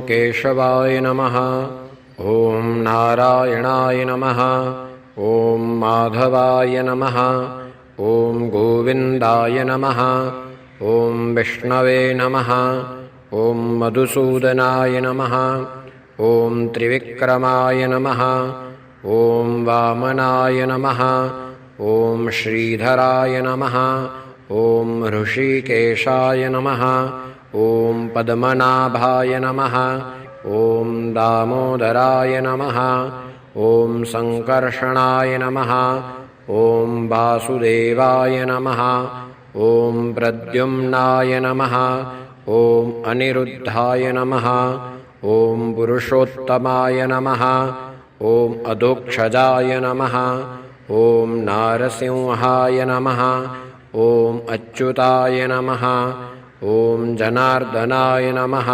केशवाय नमः। ॐ नारायणाय नमः। ॐ माधवाय नमः। ॐ गोविन्दाय नमः। ॐ विष्णवे नमः। ॐ मधुसूदनाय नमः। ॐ त्रिविक्रमाय नमः। ॐ वामनाय नमः। ॐ श्रीधराय नमः। ॐ ऋषिकेशाय नमः। ॐ पद्मनाभाय नमः। ॐ दामोदराय नमः। ॐ सङ्कर्षणाय नमः। ॐ वासुदेवाय नमः। ॐ प्रद्युम्नाय नमः। ॐ अनिरुद्धाय नमः। ॐ पुरुषोत्तमाय नमः। ॐ अधोक्षजाय नमः। ॐ नारसिंहाय नमः। ॐ अच्युताय नमः। ॐ जनार्दनाय नमः।